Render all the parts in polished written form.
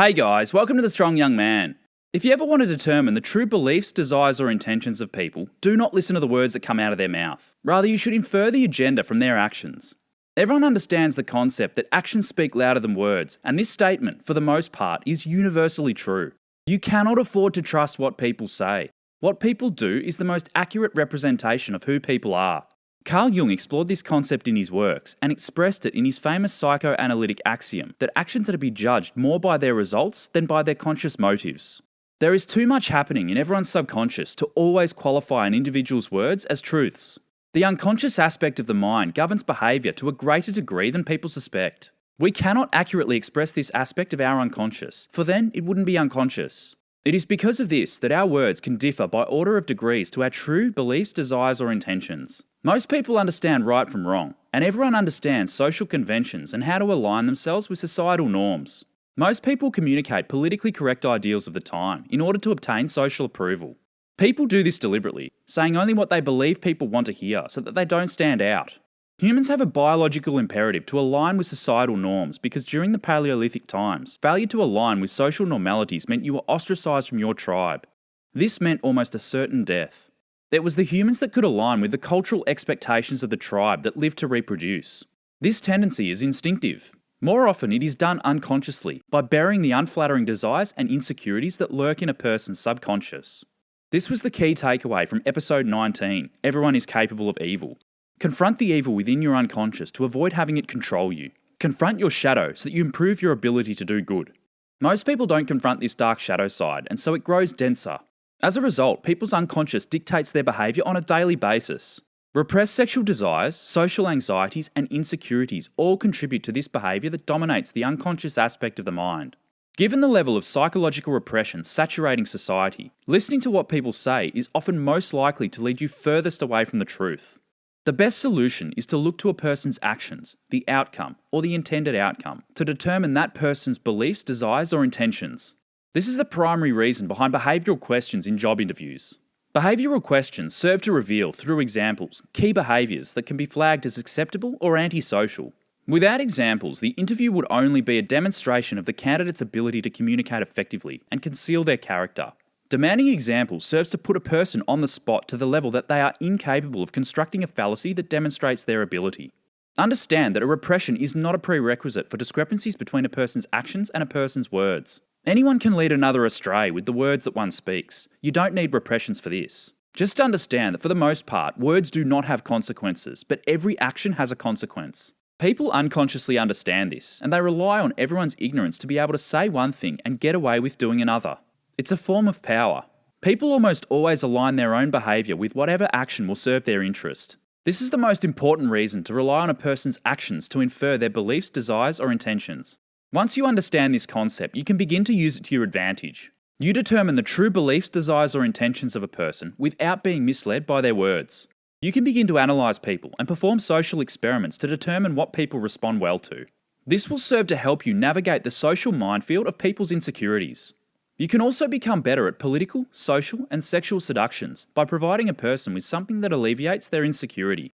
Hey guys, welcome to The Strong Young Man. If you ever want to determine the true beliefs, desires, or intentions of people, do not listen to the words that come out of their mouth. Rather, you should infer the agenda from their actions. Everyone understands the concept that actions speak louder than words, and this statement, for the most part, is universally true. You cannot afford to trust what people say. What people do is the most accurate representation of who people are. Carl Jung explored this concept in his works and expressed it in his famous psychoanalytic axiom that actions are to be judged more by their results than by their conscious motives. There is too much happening in everyone's subconscious to always qualify an individual's words as truths. The unconscious aspect of the mind governs behaviour to a greater degree than people suspect. We cannot accurately express this aspect of our unconscious, for then it wouldn't be unconscious. It is because of this that our words can differ by order of degrees to our true beliefs, desires, or intentions. Most people understand right from wrong, and everyone understands social conventions and how to align themselves with societal norms. Most people communicate politically correct ideals of the time in order to obtain social approval. People do this deliberately, saying only what they believe people want to hear so that they don't stand out. Humans have a biological imperative to align with societal norms because during the Paleolithic times, failure to align with social normalities meant you were ostracised from your tribe. This meant almost a certain death. It was the humans that could align with the cultural expectations of the tribe that lived to reproduce. This tendency is instinctive. More often, it is done unconsciously by burying the unflattering desires and insecurities that lurk in a person's subconscious. This was the key takeaway from episode 19, Everyone is Capable of Evil. Confront the evil within your unconscious to avoid having it control you. Confront your shadow so that you improve your ability to do good. Most people don't confront this dark shadow side, and so it grows denser. As a result, people's unconscious dictates their behaviour on a daily basis. Repressed sexual desires, social anxieties, and insecurities all contribute to this behaviour that dominates the unconscious aspect of the mind. Given the level of psychological repression saturating society, listening to what people say is often most likely to lead you furthest away from the truth. The best solution is to look to a person's actions, the outcome, or the intended outcome, to determine that person's beliefs, desires, or intentions. This is the primary reason behind behavioural questions in job interviews. Behavioural questions serve to reveal, through examples, key behaviours that can be flagged as acceptable or antisocial. Without examples, the interview would only be a demonstration of the candidate's ability to communicate effectively and conceal their character. Demanding examples serves to put a person on the spot to the level that they are incapable of constructing a fallacy that demonstrates their ability. Understand that a repression is not a prerequisite for discrepancies between a person's actions and a person's words. Anyone can lead another astray with the words that one speaks. You don't need repressions for this. Just understand that for the most part, words do not have consequences, but every action has a consequence. People unconsciously understand this, and they rely on everyone's ignorance to be able to say one thing and get away with doing another. It's a form of power. People almost always align their own behaviour with whatever action will serve their interest. This is the most important reason to rely on a person's actions to infer their beliefs, desires, or intentions. Once you understand this concept, you can begin to use it to your advantage. You determine the true beliefs, desires, or intentions of a person without being misled by their words. You can begin to analyse people and perform social experiments to determine what people respond well to. This will serve to help you navigate the social minefield of people's insecurities. You can also become better at political, social, and sexual seductions by providing a person with something that alleviates their insecurity.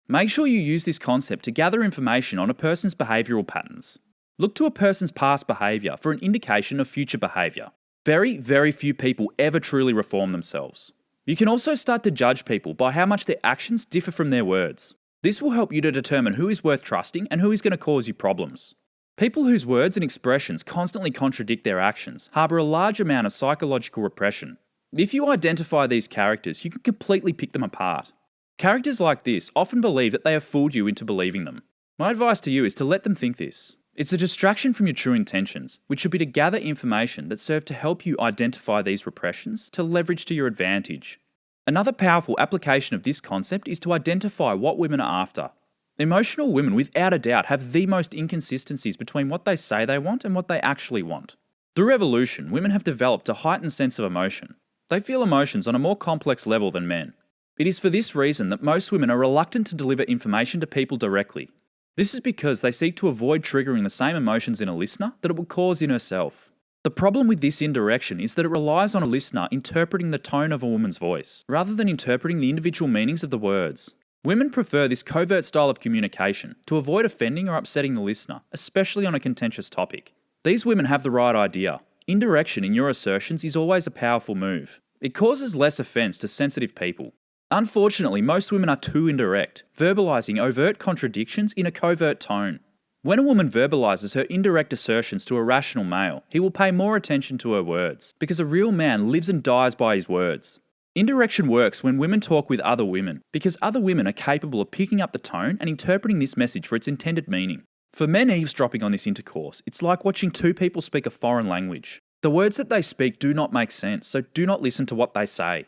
Make sure you use this concept to gather information on a person's behavioural patterns. Look to a person's past behaviour for an indication of future behaviour. Very, very few people ever truly reform themselves. You can also start to judge people by how much their actions differ from their words. This will help you to determine who is worth trusting and who is going to cause you problems. People whose words and expressions constantly contradict their actions harbour a large amount of psychological repression. If you identify these characters, you can completely pick them apart. Characters like this often believe that they have fooled you into believing them. My advice to you is to let them think this. It's a distraction from your true intentions, which should be to gather information that serve to help you identify these repressions to leverage to your advantage. Another powerful application of this concept is to identify what women are after. Emotional women, without a doubt, have the most inconsistencies between what they say they want and what they actually want. Through evolution, women have developed a heightened sense of emotion. They feel emotions on a more complex level than men. It is for this reason that most women are reluctant to deliver information to people directly. This is because they seek to avoid triggering the same emotions in a listener that it would cause in herself. The problem with this indirection is that it relies on a listener interpreting the tone of a woman's voice, rather than interpreting the individual meanings of the words. Women prefer this covert style of communication to avoid offending or upsetting the listener, especially on a contentious topic. These women have the right idea. Indirection in your assertions is always a powerful move. It causes less offence to sensitive people. Unfortunately, most women are too indirect, verbalising overt contradictions in a covert tone. When a woman verbalises her indirect assertions to a rational male, he will pay more attention to her words, because a real man lives and dies by his words. Indirection works when women talk with other women, because other women are capable of picking up the tone and interpreting this message for its intended meaning. For men eavesdropping on this intercourse, it's like watching two people speak a foreign language. The words that they speak do not make sense, so do not listen to what they say.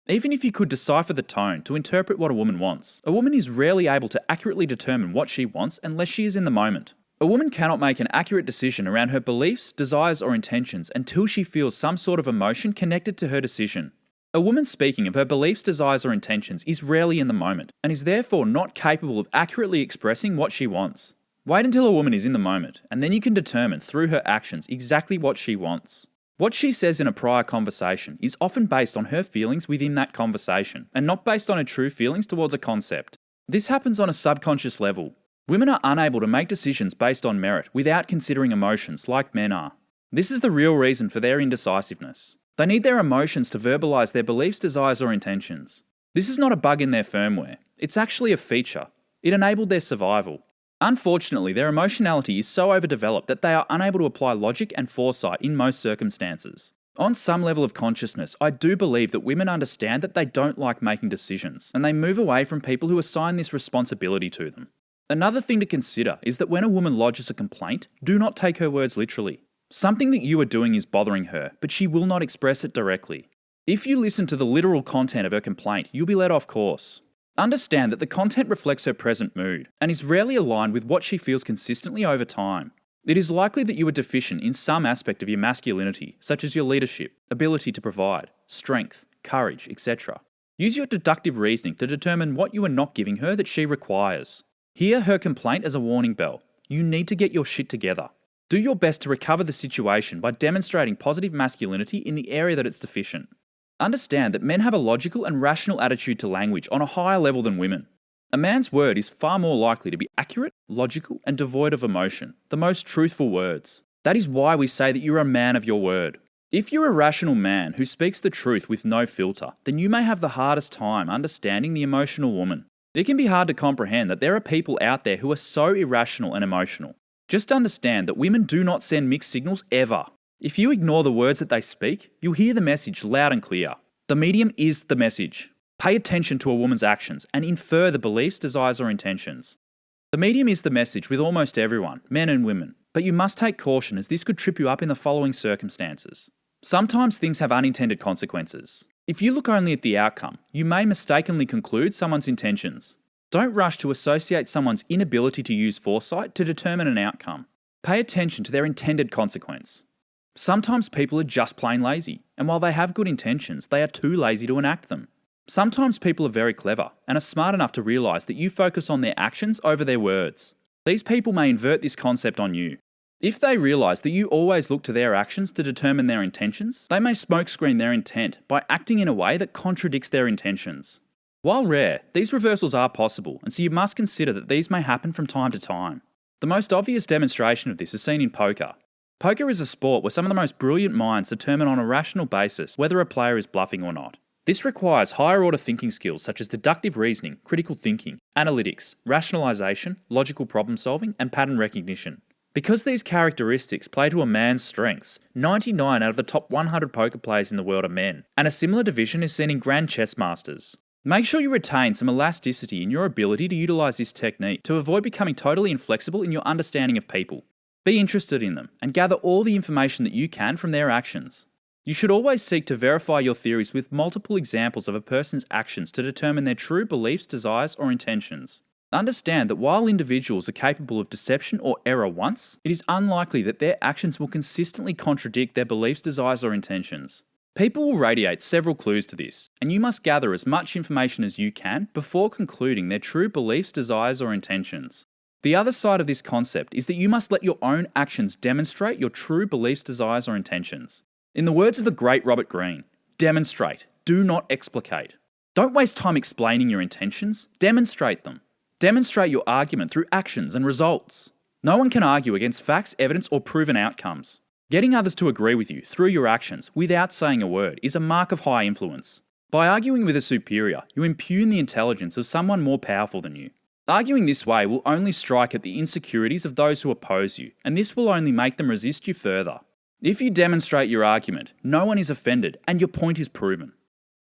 Even if you could decipher the tone to interpret what a woman wants, a woman is rarely able to accurately determine what she wants unless she is in the moment. A woman cannot make an accurate decision around her beliefs, desires, or intentions until she feels some sort of emotion connected to her decision. A woman speaking of her beliefs, desires, or intentions is rarely in the moment, and is therefore not capable of accurately expressing what she wants. Wait until a woman is in the moment, and then you can determine through her actions exactly what she wants. What she says in a prior conversation is often based on her feelings within that conversation, and not based on her true feelings towards a concept. This happens on a subconscious level. Women are unable to make decisions based on merit without considering emotions like men are. This is the real reason for their indecisiveness. They need their emotions to verbalise their beliefs, desires, or intentions. This is not a bug in their firmware. It's actually a feature. It enabled their survival. Unfortunately, their emotionality is so overdeveloped that they are unable to apply logic and foresight in most circumstances. On some level of consciousness, I do believe that women understand that they don't like making decisions, and they move away from people who assign this responsibility to them. Another thing to consider is that when a woman lodges a complaint, do not take her words literally. Something that you are doing is bothering her, but she will not express it directly. If you listen to the literal content of her complaint, you'll be led off course. Understand that the content reflects her present mood, and is rarely aligned with what she feels consistently over time. It is likely that you are deficient in some aspect of your masculinity, such as your leadership, ability to provide, strength, courage, etc. Use your deductive reasoning to determine what you are not giving her that she requires. Hear her complaint as a warning bell. You need to get your shit together. Do your best to recover the situation by demonstrating positive masculinity in the area that it's deficient. Understand that men have a logical and rational attitude to language on a higher level than women. A man's word is far more likely to be accurate, logical, and devoid of emotion, the most truthful words. That is why we say that you're a man of your word. If you're a rational man who speaks the truth with no filter, then you may have the hardest time understanding the emotional woman. It can be hard to comprehend that there are people out there who are so irrational and emotional. Just understand that women do not send mixed signals ever. If you ignore the words that they speak, you'll hear the message loud and clear. The medium is the message. Pay attention to a woman's actions and infer the beliefs, desires, or intentions. The medium is the message with almost everyone, men and women, but you must take caution as this could trip you up in the following circumstances. Sometimes things have unintended consequences. If you look only at the outcome, you may mistakenly conclude someone's intentions. Don't rush to associate someone's inability to use foresight to determine an outcome. Pay attention to their intended consequence. Sometimes people are just plain lazy, and while they have good intentions, they are too lazy to enact them. Sometimes people are very clever and are smart enough to realise that you focus on their actions over their words. These people may invert this concept on you. If they realise that you always look to their actions to determine their intentions, they may smokescreen their intent by acting in a way that contradicts their intentions. While rare, these reversals are possible, and so you must consider that these may happen from time to time. The most obvious demonstration of this is seen in poker. Poker is a sport where some of the most brilliant minds determine on a rational basis whether a player is bluffing or not. This requires higher order thinking skills such as deductive reasoning, critical thinking, analytics, rationalisation, logical problem solving, and pattern recognition. Because these characteristics play to a man's strengths, 99 out of the top 100 poker players in the world are men, and a similar division is seen in Grand Chess Masters. Make sure you retain some elasticity in your ability to utilise this technique to avoid becoming totally inflexible in your understanding of people. Be interested in them, and gather all the information that you can from their actions. You should always seek to verify your theories with multiple examples of a person's actions to determine their true beliefs, desires, or intentions. Understand that while individuals are capable of deception or error once, it is unlikely that their actions will consistently contradict their beliefs, desires, or intentions. People will radiate several clues to this, and you must gather as much information as you can before concluding their true beliefs, desires, or intentions. The other side of this concept is that you must let your own actions demonstrate your true beliefs, desires, or intentions. In the words of the great Robert Greene, demonstrate, do not explicate. Don't waste time explaining your intentions, demonstrate them. Demonstrate your argument through actions and results. No one can argue against facts, evidence, or proven outcomes. Getting others to agree with you through your actions without saying a word is a mark of high influence. By arguing with a superior, you impugn the intelligence of someone more powerful than you. Arguing this way will only strike at the insecurities of those who oppose you, and this will only make them resist you further. If you demonstrate your argument, no one is offended and your point is proven.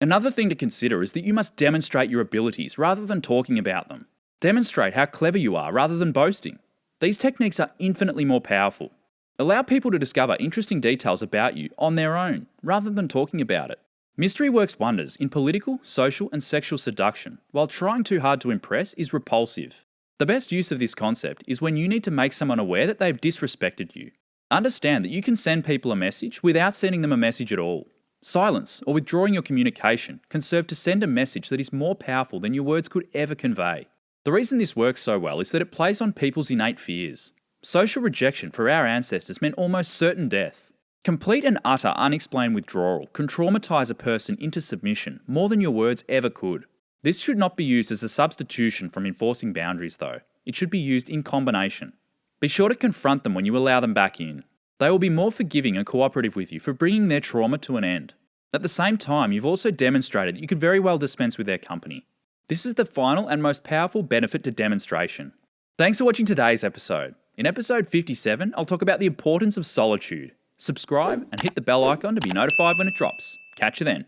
Another thing to consider is that you must demonstrate your abilities rather than talking about them. Demonstrate how clever you are rather than boasting. These techniques are infinitely more powerful. Allow people to discover interesting details about you on their own, rather than talking about it. Mystery works wonders in political, social, and sexual seduction, while trying too hard to impress is repulsive. The best use of this concept is when you need to make someone aware that they've disrespected you. Understand that you can send people a message without sending them a message at all. Silence or withdrawing your communication can serve to send a message that is more powerful than your words could ever convey. The reason this works so well is that it plays on people's innate fears. Social rejection for our ancestors meant almost certain death. Complete and utter unexplained withdrawal can traumatize a person into submission more than your words ever could. This should not be used as a substitution from enforcing boundaries though. It should be used in combination. Be sure to confront them when you allow them back in. They will be more forgiving and cooperative with you for bringing their trauma to an end. At the same time, you've also demonstrated that you could very well dispense with their company. This is the final and most powerful benefit to demonstration. Thanks for watching today's episode. In episode 57, I'll talk about the importance of solitude. Subscribe and hit the bell icon to be notified when it drops. Catch you then.